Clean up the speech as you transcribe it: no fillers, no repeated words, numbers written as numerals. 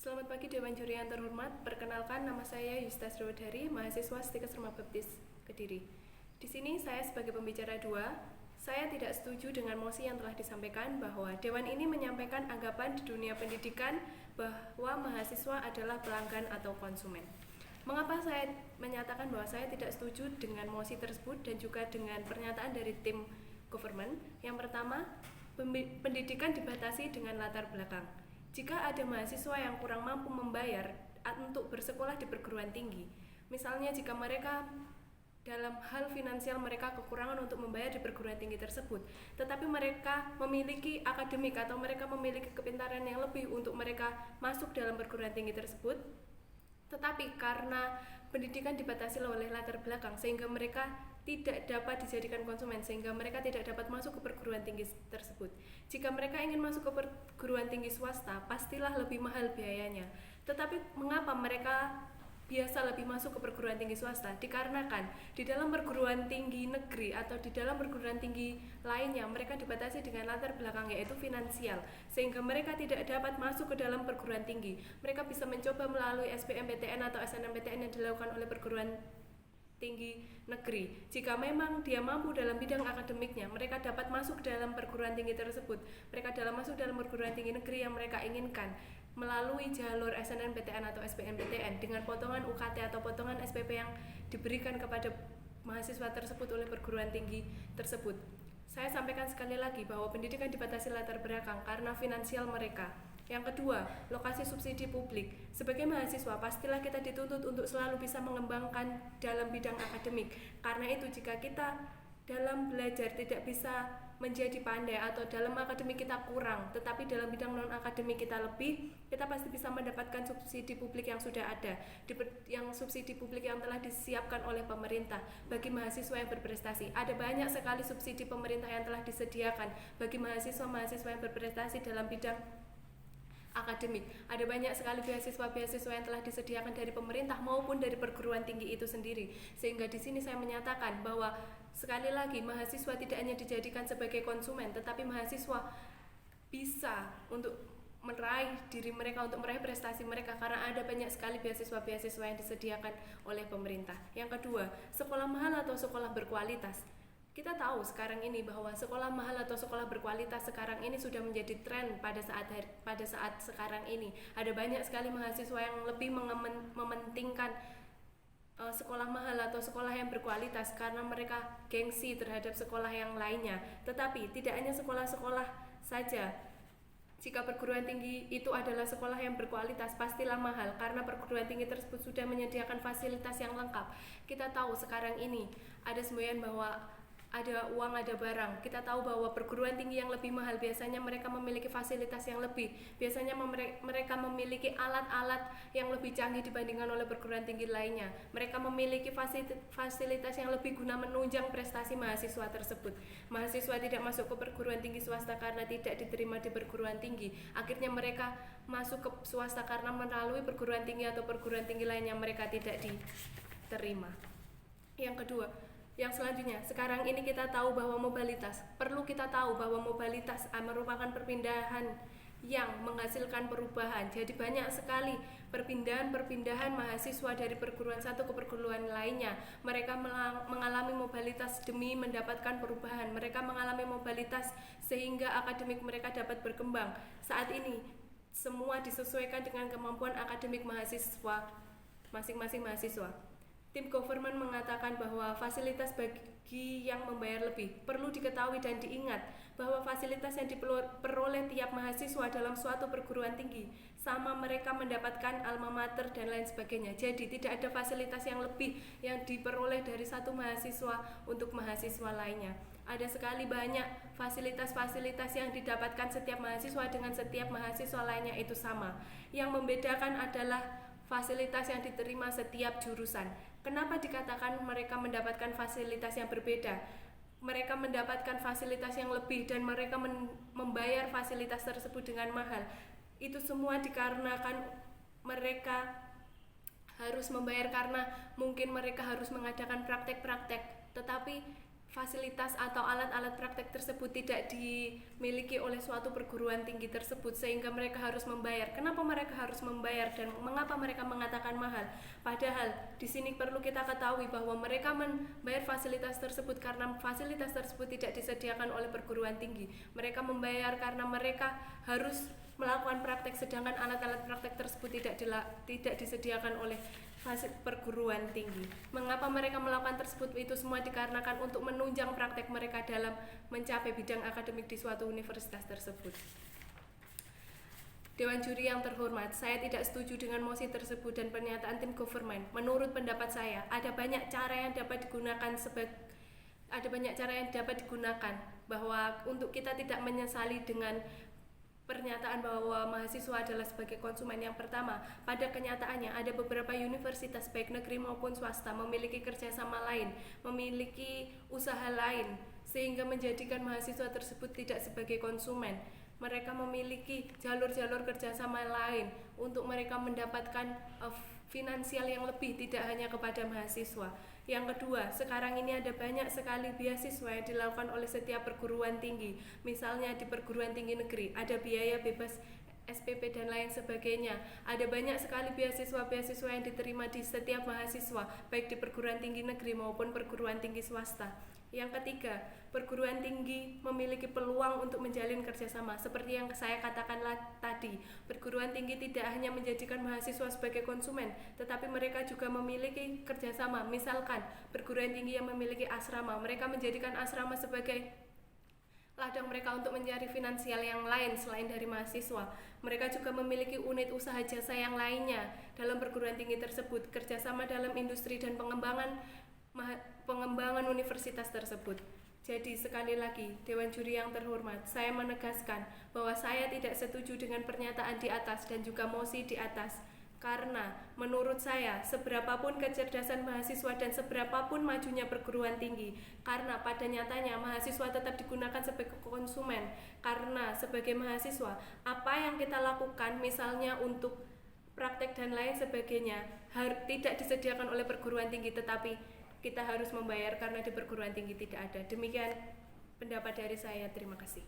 Selamat pagi Dewan Juri yang terhormat. Perkenalkan, nama saya Yustas Rewedari, mahasiswa Stikes Rumah Baptis Kediri. Di sini saya sebagai pembicara dua. Saya tidak setuju dengan mosi yang telah disampaikan bahwa Dewan ini menyampaikan anggapan di dunia pendidikan bahwa mahasiswa adalah pelanggan atau konsumen. Mengapa saya menyatakan bahwa saya tidak setuju dengan mosi tersebut dan juga dengan pernyataan dari tim government? Yang pertama, pendidikan dibatasi dengan latar belakang. Jika ada mahasiswa yang kurang mampu membayar untuk bersekolah di perguruan tinggi, misalnya jika mereka dalam hal finansial mereka kekurangan untuk membayar di perguruan tinggi tersebut, tetapi mereka memiliki akademik atau mereka memiliki kepintaran yang lebih untuk mereka masuk dalam perguruan tinggi tersebut, tetapi karena pendidikan dibatasi oleh latar belakang sehingga mereka tidak dapat dijadikan konsumen, sehingga mereka tidak dapat masuk ke perguruan tinggi tersebut. Jika mereka ingin masuk ke perguruan tinggi swasta, pastilah lebih mahal biayanya. Tetapi mengapa mereka biasa lebih masuk ke perguruan tinggi swasta? Dikarenakan di dalam perguruan tinggi negeri atau di dalam perguruan tinggi lainnya mereka dibatasi dengan latar belakang yaitu finansial, sehingga mereka tidak dapat masuk ke dalam perguruan tinggi. Mereka bisa mencoba melalui SBMPTN atau SNMPTN yang dilakukan oleh perguruan tinggi negeri. Jika memang dia mampu dalam bidang akademiknya, mereka dapat masuk dalam perguruan tinggi tersebut. Mereka dapat masuk dalam perguruan tinggi negeri yang mereka inginkan melalui jalur SNMPTN atau SBMPTN dengan potongan UKT atau potongan SPP yang diberikan kepada mahasiswa tersebut oleh perguruan tinggi tersebut. Saya sampaikan sekali lagi bahwa pendidikan dibatasi latar belakang karena finansial mereka. Yang kedua, lokasi subsidi publik. Sebagai mahasiswa, pastilah kita dituntut untuk selalu bisa mengembangkan dalam bidang akademik. Karena itu, jika kita dalam belajar tidak bisa menjadi pandai atau dalam akademik kita kurang, tetapi dalam bidang non-akademik kita lebih, kita pasti bisa mendapatkan subsidi publik yang sudah ada, yang subsidi publik yang telah disiapkan oleh pemerintah bagi mahasiswa yang berprestasi. Ada banyak sekali subsidi pemerintah yang telah disediakan bagi mahasiswa-mahasiswa yang berprestasi dalam bidang akademik. Ada banyak sekali beasiswa-beasiswa yang telah disediakan dari pemerintah maupun dari perguruan tinggi itu sendiri. Sehingga di sini saya menyatakan bahwa sekali lagi mahasiswa tidak hanya dijadikan sebagai konsumen, tetapi mahasiswa bisa untuk meraih diri mereka, untuk meraih prestasi mereka, karena ada banyak sekali beasiswa-beasiswa yang disediakan oleh pemerintah. Yang kedua, sekolah mahal atau sekolah berkualitas. Kita tahu sekarang ini bahwa sekolah mahal atau sekolah berkualitas sekarang ini sudah menjadi tren pada saat sekarang ini. Ada banyak sekali mahasiswa yang lebih mementingkan sekolah mahal atau sekolah yang berkualitas karena mereka gengsi terhadap sekolah yang lainnya. Tetapi tidak hanya sekolah-sekolah saja. Jika perguruan tinggi itu adalah sekolah yang berkualitas, pastilah mahal karena perguruan tinggi tersebut sudah menyediakan fasilitas yang lengkap. Kita tahu sekarang ini ada semboyan bahwa ada uang, ada barang. Kita tahu bahwa perguruan tinggi yang lebih mahal biasanya mereka memiliki fasilitas yang lebih. Biasanya mereka memiliki alat-alat yang lebih canggih dibandingkan oleh perguruan tinggi lainnya. Mereka memiliki fasilitas yang lebih guna menunjang prestasi mahasiswa tersebut. Mahasiswa tidak masuk ke perguruan tinggi swasta karena tidak diterima di perguruan tinggi. Akhirnya mereka masuk ke swasta karena melalui perguruan tinggi atau perguruan tinggi lainnya mereka tidak diterima. Yang selanjutnya, sekarang ini kita tahu bahwa mobilitas. Perlu kita tahu bahwa mobilitas merupakan perpindahan yang menghasilkan perubahan. Jadi banyak sekali perpindahan mahasiswa dari perguruan satu ke perguruan lainnya. Mereka mengalami mobilitas demi mendapatkan perubahan. Mereka mengalami mobilitas sehingga akademik mereka dapat berkembang. Saat ini semua disesuaikan dengan kemampuan akademik mahasiswa, masing-masing mahasiswa. Tim government mengatakan bahwa fasilitas bagi yang membayar lebih. Perlu diketahui dan diingat bahwa fasilitas yang diperoleh tiap mahasiswa dalam suatu perguruan tinggi sama mereka mendapatkan alma mater dan lain sebagainya. Jadi tidak ada fasilitas yang lebih yang diperoleh dari satu mahasiswa untuk mahasiswa lainnya. Ada sekali banyak fasilitas-fasilitas yang didapatkan setiap mahasiswa dengan setiap mahasiswa lainnya itu sama. Yang membedakan adalah fasilitas yang diterima setiap jurusan. Kenapa dikatakan mereka mendapatkan fasilitas yang berbeda? Mereka mendapatkan fasilitas yang lebih dan mereka membayar fasilitas tersebut dengan mahal. Itu semua dikarenakan mereka harus membayar karena mungkin mereka harus mengadakan praktek-praktek. Tetapi fasilitas atau alat-alat praktek tersebut tidak dimiliki oleh suatu perguruan tinggi tersebut sehingga mereka harus membayar. Kenapa mereka harus membayar dan mengapa mereka mengatakan mahal? Padahal di sini perlu kita ketahui bahwa mereka membayar fasilitas tersebut karena fasilitas tersebut tidak disediakan oleh perguruan tinggi. Mereka membayar karena mereka harus melakukan praktek, sedangkan alat-alat praktek tersebut tidak disediakan oleh perguruan tinggi. Mengapa mereka melakukan tersebut? Itu semua dikarenakan untuk menunjang praktek mereka dalam mencapai bidang akademik di suatu universitas tersebut. Dewan juri yang terhormat, saya tidak setuju dengan mosi tersebut dan pernyataan tim government. Menurut pendapat saya, ada banyak cara yang dapat digunakan bahwa untuk kita tidak menyesali dengan pernyataan bahwa mahasiswa adalah sebagai konsumen. Yang pertama, pada kenyataannya ada beberapa universitas baik negeri maupun swasta memiliki kerjasama lain, memiliki usaha lain, sehingga menjadikan mahasiswa tersebut tidak sebagai konsumen. Mereka memiliki jalur-jalur kerjasama lain untuk mereka mendapatkan finansial yang lebih, tidak hanya kepada mahasiswa. Yang kedua, sekarang ini ada banyak sekali beasiswa yang dilakukan oleh setiap perguruan tinggi. Misalnya di perguruan tinggi negeri, ada biaya bebas SPP dan lain sebagainya. Ada banyak sekali beasiswa-beasiswa yang diterima di setiap mahasiswa, baik di perguruan tinggi negeri maupun perguruan tinggi swasta. Yang ketiga, perguruan tinggi memiliki peluang untuk menjalin kerjasama. Seperti yang saya katakan tadi, perguruan tinggi tidak hanya menjadikan mahasiswa sebagai konsumen, tetapi mereka juga memiliki kerjasama. Misalkan, perguruan tinggi yang memiliki asrama, mereka menjadikan asrama sebagai ladang mereka untuk mencari finansial yang lain selain dari mahasiswa. Mereka juga memiliki unit usaha jasa yang lainnya dalam perguruan tinggi tersebut, kerjasama dalam industri dan pengembangan universitas tersebut. Jadi sekali lagi, Dewan Juri yang terhormat, saya menegaskan bahwa saya tidak setuju dengan pernyataan di atas dan juga mosi di atas. Karena menurut saya, seberapapun kecerdasan mahasiswa dan seberapapun majunya perguruan tinggi, karena pada nyatanya mahasiswa tetap digunakan sebagai konsumen. Karena sebagai mahasiswa, apa yang kita lakukan misalnya untuk praktek dan lain sebagainya tidak disediakan oleh perguruan tinggi, tetapi kita harus membayar karena di perguruan tinggi tidak ada. Demikian pendapat dari saya. Terima kasih.